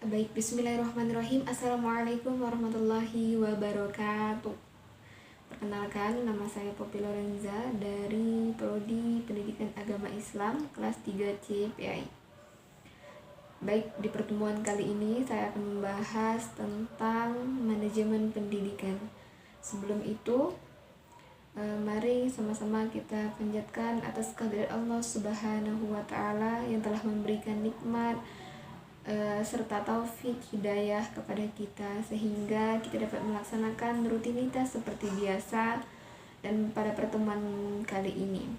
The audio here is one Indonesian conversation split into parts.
Baik, bismillahirrahmanirrahim. Assalamualaikum warahmatullahi wabarakatuh. Perkenalkan, nama saya Poppy Lorenza dari Prodi Pendidikan Agama Islam kelas 3 CPI. Baik, di pertemuan kali ini saya akan membahas tentang manajemen pendidikan. Sebelum itu, mari sama-sama kita panjatkan atas kehadirat Allah Subhanahu wa Ta'ala yang telah memberikan nikmat serta taufik hidayah kepada kita sehingga kita dapat melaksanakan rutinitas seperti biasa. Dan pada pertemuan kali ini,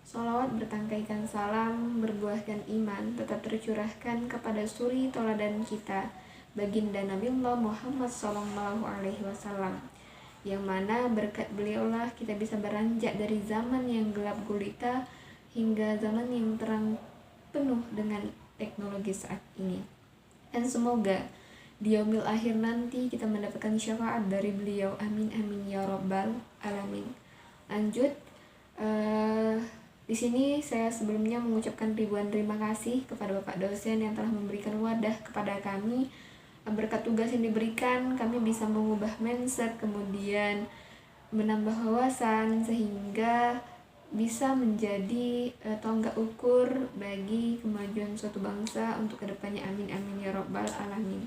sholawat bertangkaikan salam, berbuahkan iman, tetap tercurahkan kepada suri toladan kita, baginda Nabiullah Muhammad SAW, yang mana berkat beliaulah kita bisa beranjak dari zaman yang gelap gulita hingga zaman yang terang penuh dengan teknologi saat ini. Dan semoga di yaumil akhir nanti kita mendapatkan syafaat dari beliau. Amin amin ya rabbal alamin. Lanjut, di sini saya sebelumnya mengucapkan ribuan terima kasih kepada Bapak dosen yang telah memberikan wadah kepada kami. Berkat tugas yang diberikan, kami bisa mengubah mindset, kemudian menambah wawasan sehingga bisa menjadi tonggak ukur bagi kemajuan suatu bangsa untuk kedepannya. Amin amin ya rabbal alamin.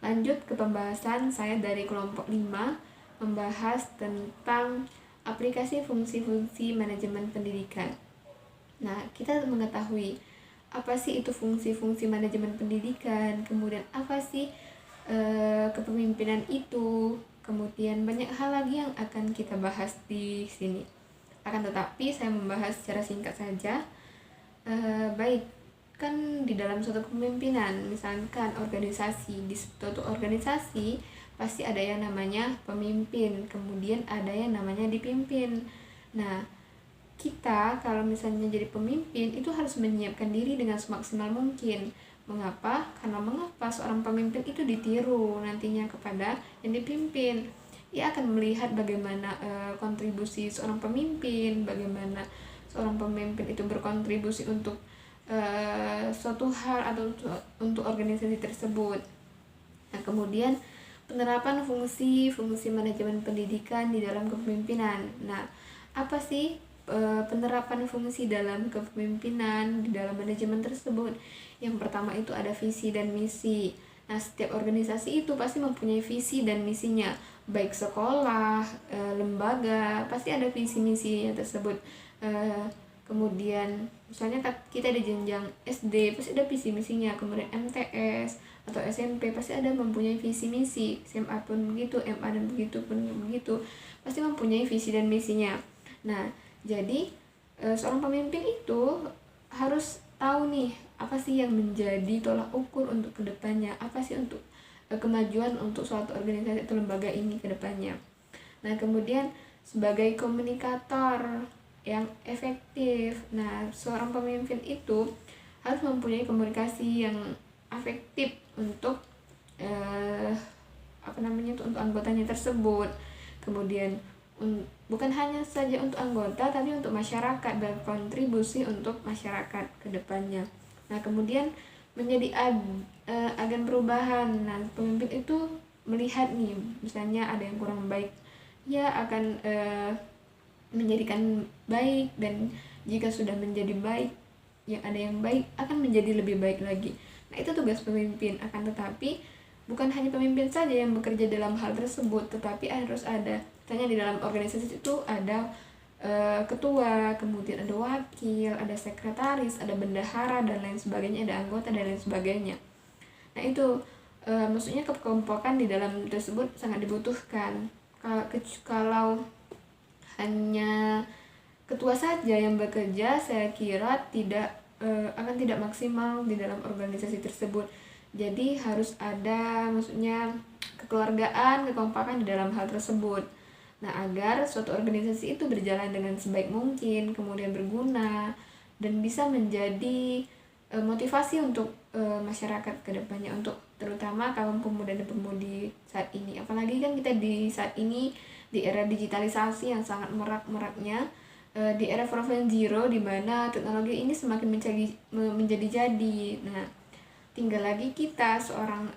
Lanjut ke pembahasan saya dari kelompok 5, membahas tentang aplikasi fungsi-fungsi manajemen pendidikan. Nah, kita mengetahui apa sih itu fungsi-fungsi manajemen pendidikan, kemudian apa sih kepemimpinan itu, kemudian banyak hal lagi yang akan kita bahas di sini. Akan tetapi saya membahas secara singkat saja. Baik, kan di dalam suatu kepemimpinan, misalkan organisasi, di suatu organisasi pasti ada yang namanya pemimpin, kemudian ada yang namanya dipimpin. Nah, kita kalau misalnya jadi pemimpin itu harus menyiapkan diri dengan semaksimal mungkin. Mengapa? Karena mengapa seorang pemimpin itu ditiru nantinya kepada yang dipimpin. Ia akan melihat bagaimana kontribusi seorang pemimpin, bagaimana seorang pemimpin itu berkontribusi untuk suatu hal atau untuk organisasi tersebut. Nah, kemudian penerapan fungsi manajemen pendidikan di dalam kepemimpinan. Nah, apa sih penerapan fungsi dalam kepemimpinan di dalam manajemen tersebut? Yang pertama itu ada visi dan misi. Nah, setiap organisasi itu pasti mempunyai visi dan misinya, baik sekolah, lembaga, pasti ada visi misinya tersebut. Kemudian misalnya kita ada jenjang SD, pasti ada visi misinya, kemudian MTS atau SMP pasti ada mempunyai visi misi, SMA pun begitu, MA dan begitu pun begitu, pasti mempunyai visi dan misinya. Nah, jadi seorang pemimpin itu harus tahu nih, apa sih yang menjadi tolak ukur untuk kedepannya, apa sih untuk kemajuan untuk suatu organisasi atau lembaga ini kedepannya. Nah, kemudian sebagai komunikator yang efektif, nah seorang pemimpin itu harus mempunyai komunikasi yang efektif untuk untuk anggotanya tersebut. Kemudian bukan hanya saja untuk anggota, tapi untuk masyarakat, berkontribusi untuk masyarakat ke depannya. Nah, kemudian menjadi agen perubahan. Nah, pemimpin itu melihat nih, misalnya ada yang kurang baik, ia akan menjadikan baik, dan jika sudah menjadi baik, yang ada yang baik akan menjadi lebih baik lagi. Nah, itu tugas pemimpin. Akan tetapi bukan hanya pemimpin saja yang bekerja dalam hal tersebut, tetapi harus ada, misalnya di dalam organisasi itu ada ketua, kemudian ada wakil, ada sekretaris, ada bendahara, dan lain sebagainya, ada anggota dan lain sebagainya. Nah, itu maksudnya kekompokan di dalam tersebut sangat dibutuhkan. Kalau hanya ketua saja yang bekerja, saya kira akan tidak maksimal di dalam organisasi tersebut. Jadi harus ada maksudnya kekeluargaan, kekompakan di dalam hal tersebut. Nah, agar suatu organisasi itu berjalan dengan sebaik mungkin, kemudian berguna, dan bisa menjadi motivasi untuk masyarakat ke depannya, untuk terutama kaum pemuda dan pemudi saat ini. Apalagi kan kita di saat ini di era digitalisasi yang sangat merak-meraknya, di era 4.0 di mana teknologi ini semakin menjadi jadi. Nah, tinggal lagi kita seorang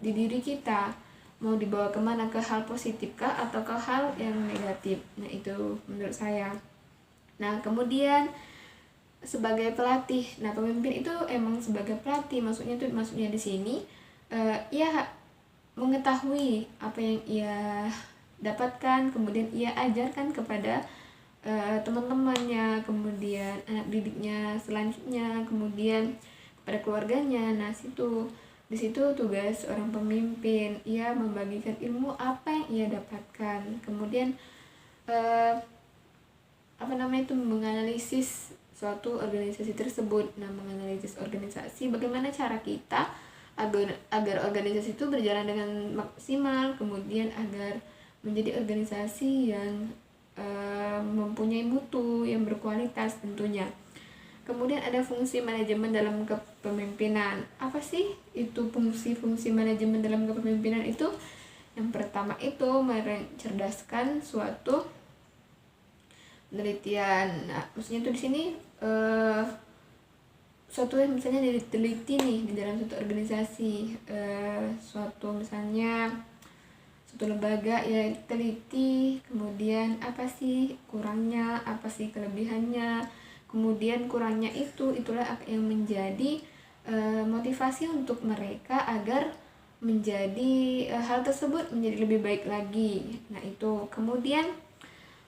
di diri kita mau dibawa kemana, ke hal positif kah atau ke hal yang negatif. Nah itu menurut saya. Nah kemudian sebagai pelatih, nah pemimpin itu emang sebagai pelatih, maksudnya di sini ia mengetahui apa yang ia dapatkan, kemudian ia ajarkan kepada teman-temannya, kemudian anak didiknya selanjutnya, kemudian kepada keluarganya. Nah di situ tugas orang pemimpin, ia membagikan ilmu apa yang ia dapatkan, kemudian menganalisis suatu organisasi tersebut. Nah menganalisis organisasi, bagaimana cara kita agar organisasi itu berjalan dengan maksimal, kemudian agar menjadi organisasi yang mempunyai mutu, yang berkualitas tentunya. Kemudian ada fungsi manajemen dalam kepemimpinan. Apa sih itu fungsi manajemen dalam kepemimpinan itu? Yang pertama itu mencerdaskan suatu penelitian. Nah, maksudnya itu di sini suatu yang misalnya diteliti nih di dalam suatu organisasi, suatu misalnya suatu lembaga ya teliti, kemudian apa sih kurangnya, apa sih kelebihannya, kemudian kurangnya itulah yang menjadi motivasi untuk mereka agar menjadi hal tersebut menjadi lebih baik lagi. Nah itu kemudian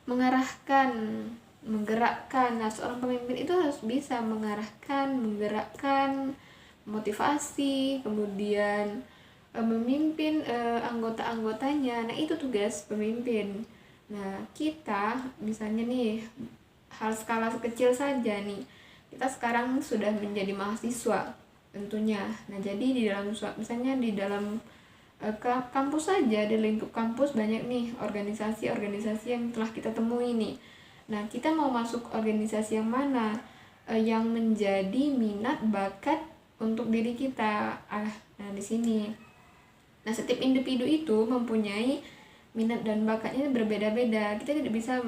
mengarahkan, menggerakkan. Nah seorang pemimpin itu harus bisa mengarahkan, menggerakkan, motivasi, kemudian memimpin anggota-anggotanya. Nah itu tugas pemimpin. Nah kita misalnya nih, hal skala kecil saja nih, kita sekarang sudah menjadi mahasiswa tentunya. Nah jadi di dalam misalnya di dalam kampus saja, di lingkup kampus banyak nih organisasi-organisasi yang telah kita temui nih. Nah kita mau masuk organisasi yang mana, yang menjadi minat bakat untuk diri kita. Nah di sini, nah setiap individu itu mempunyai minat dan bakatnya berbeda-beda. Kita tidak bisa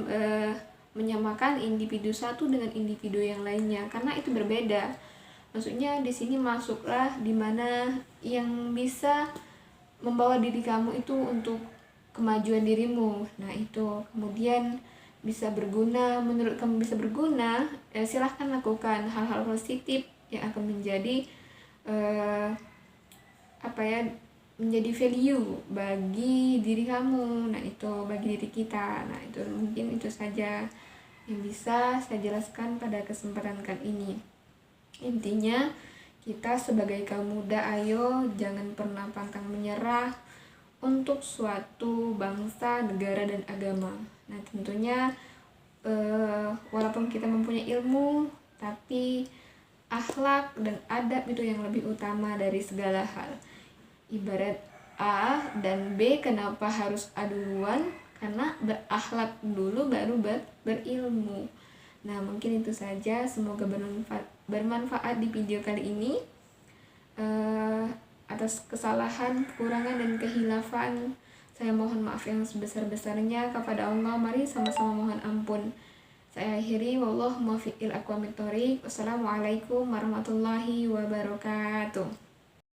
menyamakan individu satu dengan individu yang lainnya karena itu berbeda. Maksudnya di sini masuklah di mana yang bisa membawa diri kamu itu untuk kemajuan dirimu. Nah itu kemudian bisa berguna, menurut kamu bisa berguna, silahkan lakukan hal-hal positif yang akan menjadi menjadi value bagi diri kamu. Nah itu bagi diri kita. Nah itu mungkin itu saja yang bisa saya jelaskan pada kesempatan kali ini. Intinya kita sebagai kaum muda, ayo jangan pernah pantang menyerah untuk suatu bangsa, negara, dan agama. Nah tentunya walaupun kita mempunyai ilmu, tapi akhlak dan adab itu yang lebih utama dari segala hal. Ibarat A dan B, kenapa harus A duluan? Karena berakhlak dulu baru berilmu. Nah mungkin itu saja, semoga bermanfaat di video kali ini. Atas kesalahan, kekurangan, dan kehilafan saya mohon maaf yang sebesar-besarnya kepada Allah. Mari sama-sama mohon ampun. Saya akhiri, wallahu muwaffiq ila aqwamit thoriq. Wassalamualaikum warahmatullahi wabarakatuh.